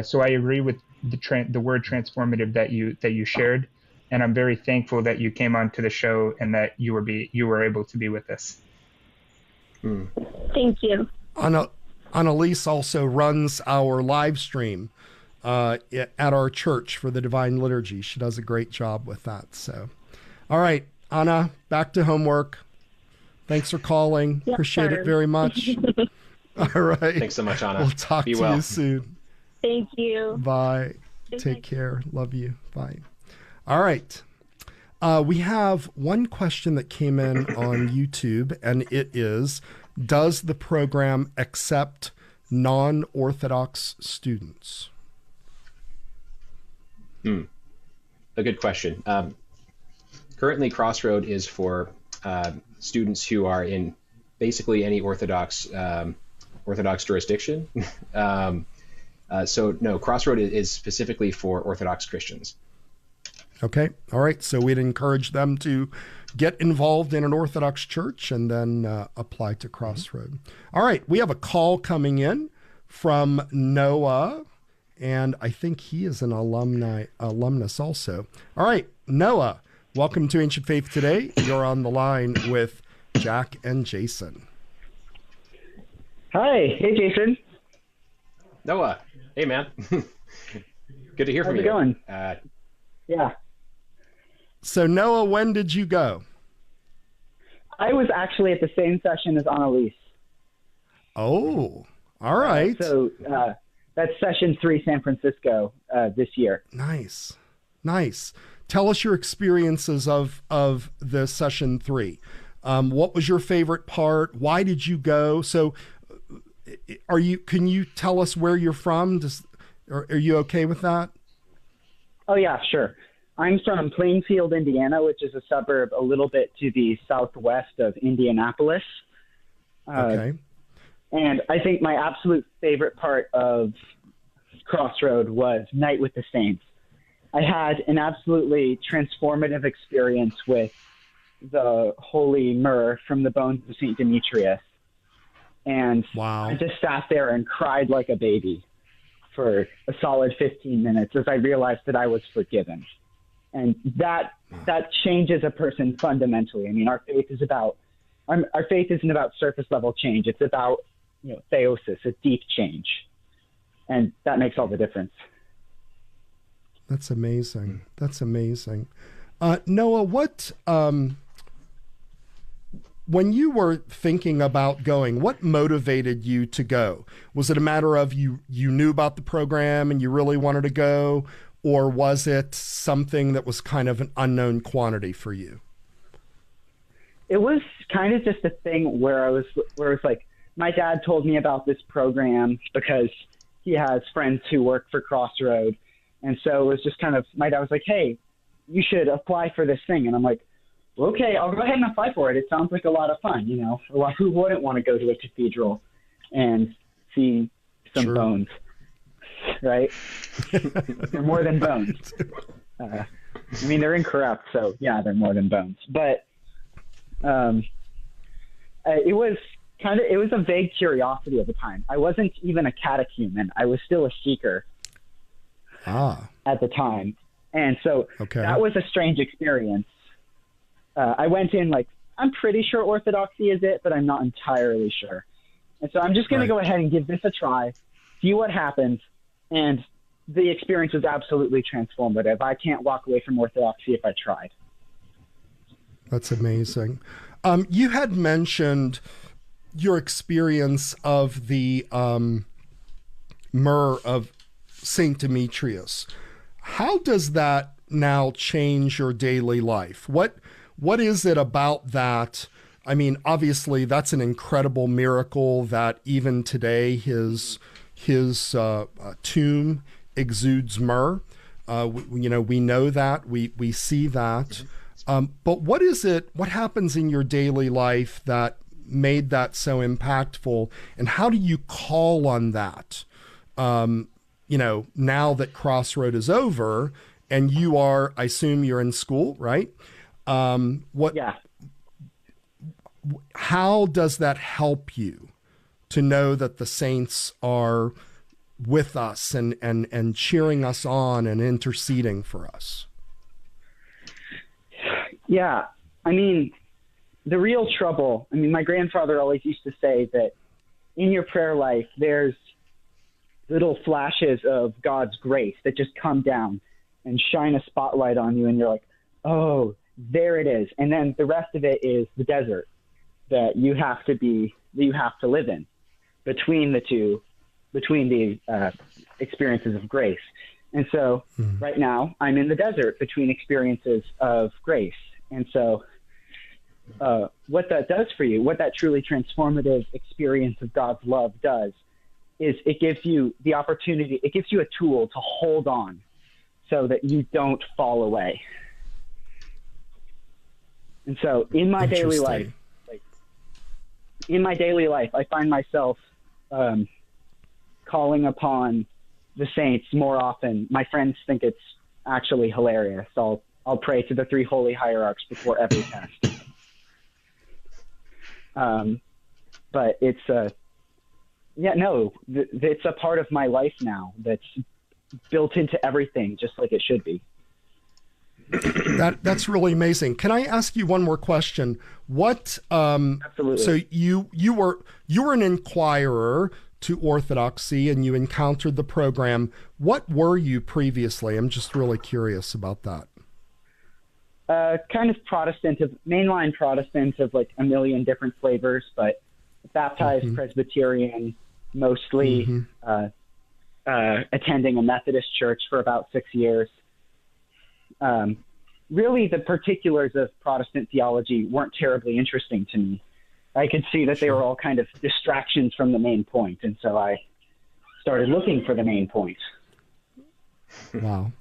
So I agree with the word transformative that you shared. And I'm very thankful that you came onto the show and that you were able to be with us. Thank you. Annalise also runs our live stream at our church for the Divine Liturgy. She does a great job with that. So, all right, Anna, back to homework. Thanks for calling. Yep, Appreciate it very much. All right. Thanks so much, Anna. We'll talk to you soon. Thank you. Bye. Take care. Love you. Bye. All right. We have one question that came in on YouTube, and it is, does the program accept non-Orthodox students? A good question. Currently, CrossRoad is for students who are in basically any Orthodox jurisdiction. So no, CrossRoad is specifically for Orthodox Christians. Okay. All right. So we'd encourage them to get involved in an Orthodox church and then apply to CrossRoad. All right. We have a call coming in from Noah, and I think he is an alumnus also. All right. Noah, welcome to Ancient Faith Today. You're on the line with Jack and Jason. Hi. Hey, Jason. Noah. Hey, man. Good to hear from you. How's it going? Yeah. So, Noah, when did you go? I was actually at the same session as Annalise. Oh, all right. So that's session 3, San Francisco, this year. Nice. Tell us your experiences of the session 3. What was your favorite part? Why did you go? So, can you tell us where you're from? Are you okay with that? Oh, yeah, sure. I'm from Plainfield, Indiana, which is a suburb a little bit to the southwest of Indianapolis. Okay. And I think my absolute favorite part of CrossRoad was Night with the Saints. I had an absolutely transformative experience with the holy myrrh from the bones of St. Demetrius. And wow. I just sat there and cried like a baby for a solid 15 minutes as I realized that I was forgiven. And that changes a person fundamentally. I mean, our faith isn't about surface level change. It's about, theosis, a deep change. And that makes all the difference. That's amazing. That's amazing. Noah, what, when you were thinking about going, what motivated you to go? Was it a matter of you knew about the program and you really wanted to go? Or was it something that was kind of an unknown quantity for you? It was kind of just a thing where it was like, my dad told me about this program because he has friends who work for CrossRoad. And so it was just kind of, my dad was like, hey, you should apply for this thing. And I'm like, okay, I'll go ahead and apply for it. It sounds like a lot of fun, Well, who wouldn't want to go to a cathedral and see some bones, right? They're more than bones. They're incorrupt, so yeah, they're more than bones. But it was a vague curiosity at the time. I wasn't even a catechumen. I was still a seeker at the time. And so that was a strange experience. I went in like, I'm pretty sure orthodoxy is it, but I'm not entirely sure. And so I'm just going to go ahead and give this a try, see what happens. And the experience was absolutely transformative. I can't walk away from orthodoxy if I tried. That's amazing. You had mentioned your experience of the myrrh of St. Demetrius. How does that now change your daily life? What is it about that? I mean, obviously, that's an incredible miracle that even today his tomb exudes myrrh. We know that. We see that. But what is it? What happens in your daily life that made that so impactful? And how do you call on that? Now that CrossRoad is over and you are, I assume you're in school, right? How does that help you to know that the saints are with us and cheering us on and interceding for us? Yeah. The real trouble, my grandfather always used to say that in your prayer life, there's little flashes of God's grace that just come down and shine a spotlight on you. And you're like, oh, there it is. And then the rest of it is the desert that you have to live in between the experiences of grace. And so right now I'm in the desert between experiences of grace. And so what that does for you, what that truly transformative experience of God's love does, is it gives you the opportunity, it gives you a tool to hold on so that you don't fall away. And so in my daily life, I find myself calling upon the saints more often. My friends think it's actually hilarious. I'll pray to the three holy hierarchs before every test. But it's it's a part of my life now that's built into everything, just like it should be. That's really amazing. Can I ask you one more question? Absolutely. So you were an inquirer to Orthodoxy and you encountered the program. What were you previously? I'm just really curious about that. Kind of Protestant, mainline Protestant of like a million different flavors, but baptized Presbyterian, mostly attending a Methodist church for about 6 years. Really, the particulars of Protestant theology weren't terribly interesting to me. I could see that they were all kind of distractions from the main point, and so I started looking for the main point. Wow.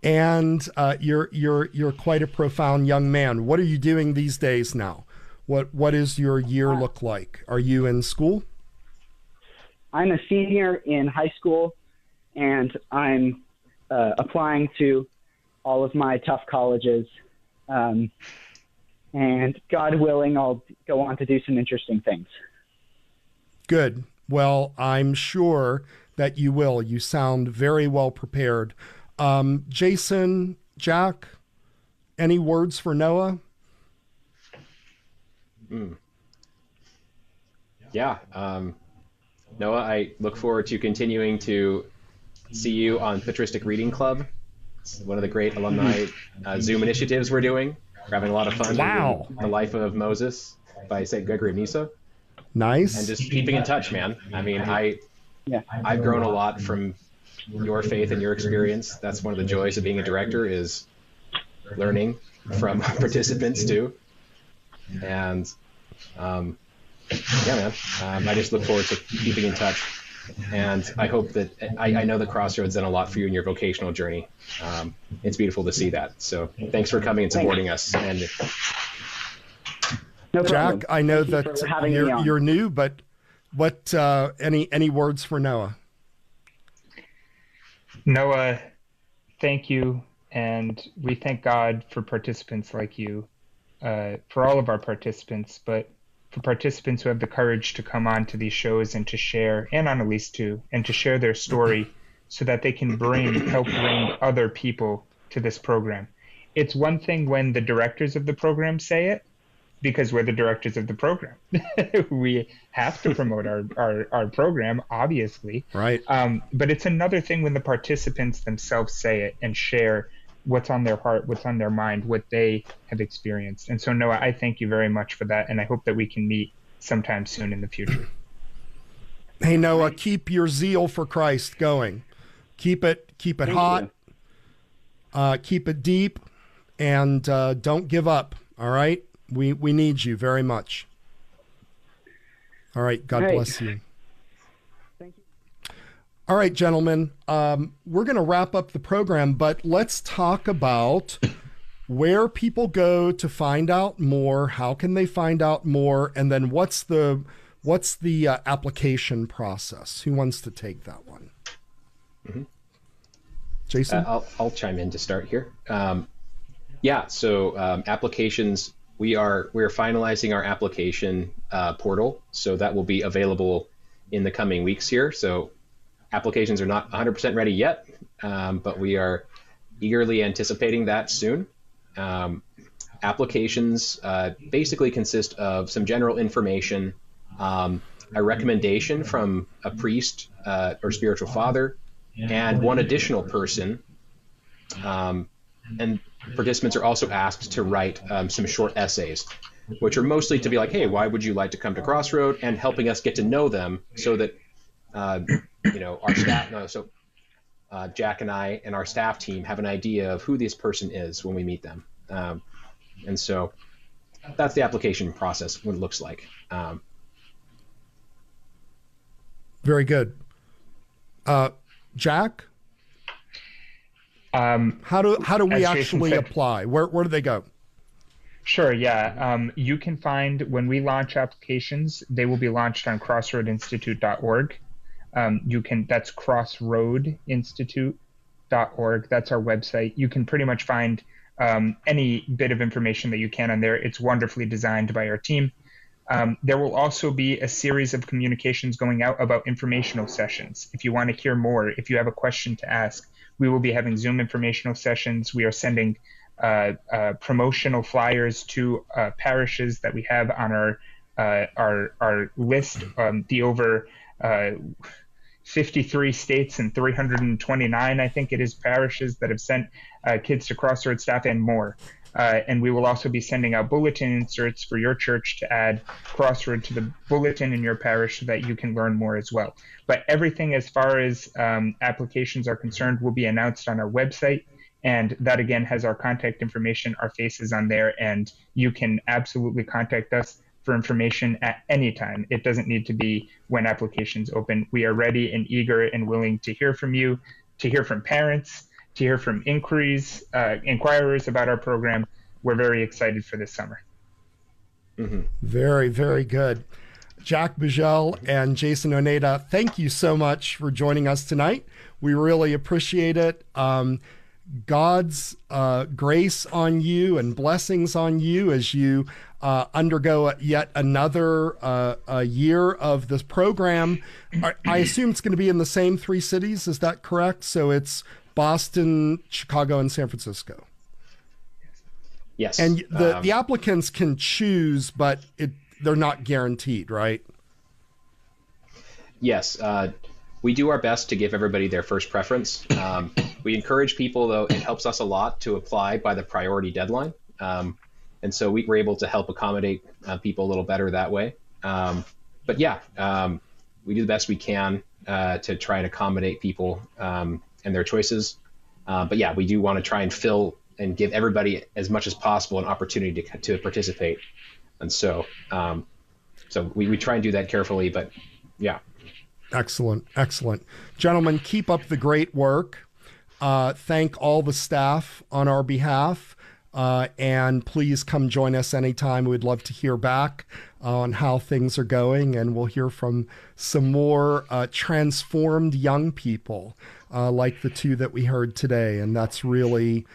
And you're quite a profound young man. What are you doing these days now? What does your year look like? Are you in school? I'm a senior in high school, and I'm applying to all of my tough colleges. And God willing, I'll go on to do some interesting things. Good. Well, I'm sure that you will. You sound very well prepared. Jason, Jack, any words for Noah? Yeah. Noah, I look forward to continuing to see you on Patristic Reading Club. It's one of the great alumni Zoom initiatives we're doing. We're having a lot of fun. Wow. The Life of Moses by St. Gregory of Nyssa. Nice. And just keeping in touch, man. I mean, I've grown a lot from your faith and your experience. That's one of the joys of being a director, is learning from participants too. And yeah, man, I just look forward to keeping in touch. And I hope that, I know that CrossRoads done a lot for you in your vocational journey. It's beautiful to see that. So thanks for coming and supporting us. And No problem. Jack, I know that you're new, but what any words for Noah? Noah, thank you, and we thank God for participants like you, for all of our participants, but for participants who have the courage to come on to these shows and to share, and Annalise too, and to share their story so that they can help bring other people to this program. It's one thing when the directors of the program say it, because we're the directors of the program. We have to promote our program, obviously. Right. But it's another thing when the participants themselves say it and share what's on their heart, what's on their mind, what they have experienced. And so, Noah, I thank you very much for that, and I hope that we can meet sometime soon in the future. Hey, Noah, keep your zeal for Christ going. Keep it hot. Keep it deep, and don't give up. All right. We need you very much. All right. God bless you. Thank you. All right, gentlemen. We're going to wrap up the program, but let's talk about where people go to find out more. How can they find out more? And then what's the application process? Who wants to take that one? Mm-hmm. Jason? I'll chime in to start here. So applications. We're finalizing our application portal, so that will be available in the coming weeks here. So applications are not 100% ready yet, but we are eagerly anticipating that soon. Applications basically consist of some general information, a recommendation from a priest or spiritual father, and one additional person. And participants are also asked to write some short essays, which are mostly to be like, hey, why would you like to come to CrossRoad, and helping us get to know them so that, our staff, Jack and I and our staff team have an idea of who this person is when we meet them. And so that's the application process, what it looks like. Very good. Jack? How do we actually apply? Where do they go? Sure. Yeah. You can find, when we launch applications, they will be launched on crossroadinstitute.org. That's crossroadinstitute.org. That's our website. You can pretty much find any bit of information that you can on there. It's wonderfully designed by our team. There will also be a series of communications going out about informational sessions. If you want to hear more, if you have a question to ask, we will be having Zoom informational sessions. We are sending promotional flyers to parishes that we have on our list. The over 53 states and 329, I think it is, parishes that have sent kids to CrossRoad staff and more. And we will also be sending out bulletin inserts for your church to add CrossRoad to the bulletin in your parish so that you can learn more as well. But everything as far as applications are concerned will be announced on our website. And that, again, has our contact information, our faces on there. And you can absolutely contact us for information at any time. It doesn't need to be when applications open. We are ready and eager and willing to hear from you, to hear from parents, to hear from inquirers about our program. We're very excited for this summer. Mm-hmm. Very, very good. Jack Bugel and Jason Oneda, thank you so much for joining us tonight. We really appreciate it. God's grace on you and blessings on you as you undergo yet another year of this program. I assume it's going to be in the same 3 cities. Is that correct? So it's Boston, Chicago, and San Francisco. Yes. And the applicants can choose, but they're not guaranteed, right? Yes. We do our best to give everybody their first preference. We encourage people, though, it helps us a lot to apply by the priority deadline. And so we're able to help accommodate people a little better that way. But yeah, we do the best we can to try and accommodate people and their choices. But yeah, we do want to try and fill and give everybody as much as possible an opportunity to participate. And so we try and do that carefully, but yeah. Excellent. Gentlemen, keep up the great work. Thank all the staff on our behalf. And please come join us anytime. We'd love to hear back on how things are going, and we'll hear from some more transformed young people like the 2 that we heard today. And that's really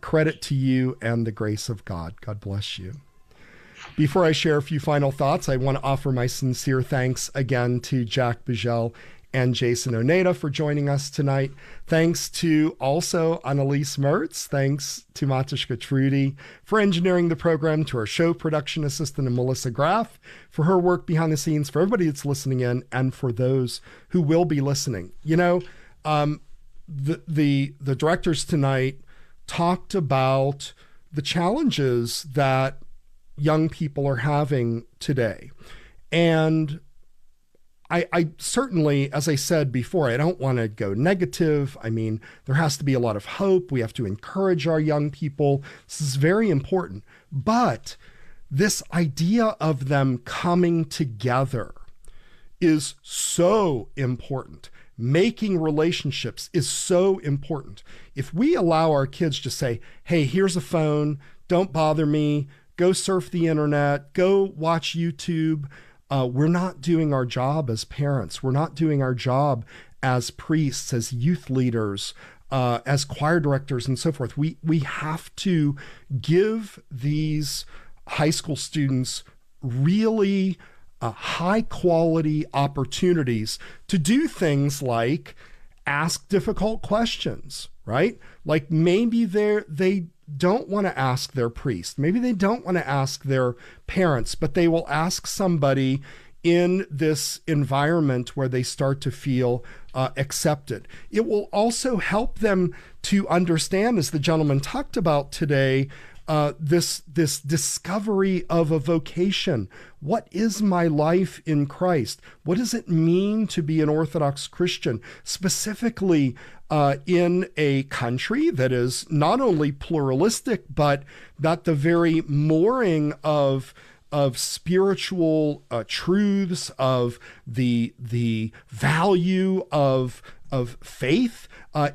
credit to you and the grace of God. God bless you. Before I share a few final thoughts, I want to offer my sincere thanks again to Jack Bugel and Jason Oneda for joining us tonight. Thanks to also Annalise Mertz. Thanks to Matushka Trudy for engineering the program, to our show production assistant, and Melissa Graff for her work behind the scenes, for everybody that's listening in, and for those who will be listening. You know, the directors tonight talked about the challenges that young people are having today. And I certainly, as I said before, I don't want to go negative. I mean, there has to be a lot of hope. We have to encourage our young people. This is very important. But this idea of them coming together is so important. Making relationships is so important. If we allow our kids to say, hey, here's a phone, don't bother me, go surf the internet, go watch YouTube, we're not doing our job as parents. We're not doing our job as priests, as youth leaders, as choir directors, and so forth. We have to give these high school students really high quality opportunities to do things like ask difficult questions, right? Like maybe they don't want to ask their priest. Maybe they don't want to ask their parents, but they will ask somebody in this environment where they start to feel accepted. It will also help them to understand, as the gentleman talked about today, this discovery of a vocation. What is my life in Christ? What does it mean to be an Orthodox Christian, specifically in a country that is not only pluralistic, but that the very mooring of spiritual truths, of the value of faith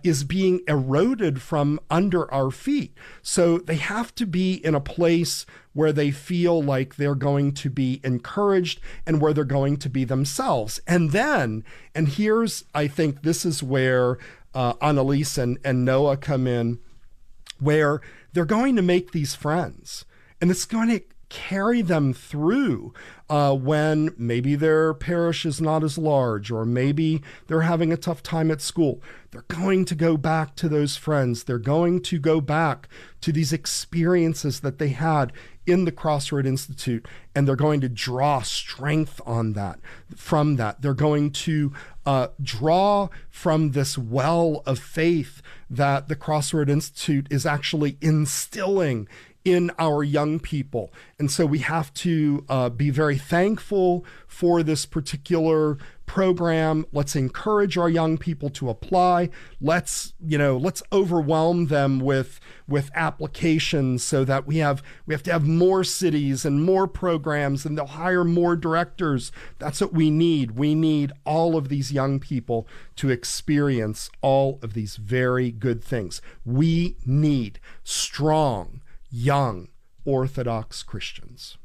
is being eroded from under our feet. So they have to be in a place where they feel like they're going to be encouraged and where they're going to be themselves. And then, and here's, I think this is where Annalise and Noah come in, where they're going to make these friends. And it's going to carry them through when maybe their parish is not as large, or maybe they're having a tough time at school. They're going to go back to those friends. They're going to go back to these experiences that they had in the CrossRoad Institute, and they're going to draw strength on that, from that. They're going to draw from this well of faith that the CrossRoad Institute is actually instilling in our young people. And so we have to be very thankful for this particular program. Let's encourage our young people to apply. Let's overwhelm them with applications so that we have to have more cities and more programs, and they'll hire more directors. That's what we need. We need all of these young people to experience all of these very good things. We need strong, young Orthodox Christians.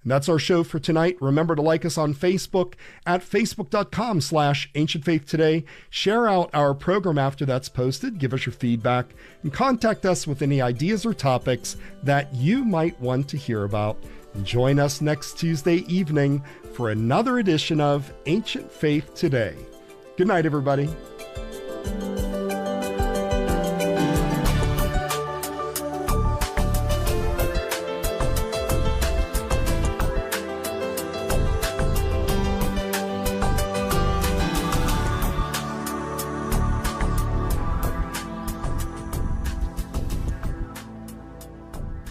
And that's our show for tonight. Remember to like us on Facebook at facebook.com/ancientfaithtoday. Share out our program after that's posted. Give us your feedback and contact us with any ideas or topics that you might want to hear about. And join us next Tuesday evening for another edition of Ancient Faith Today. Good night, everybody.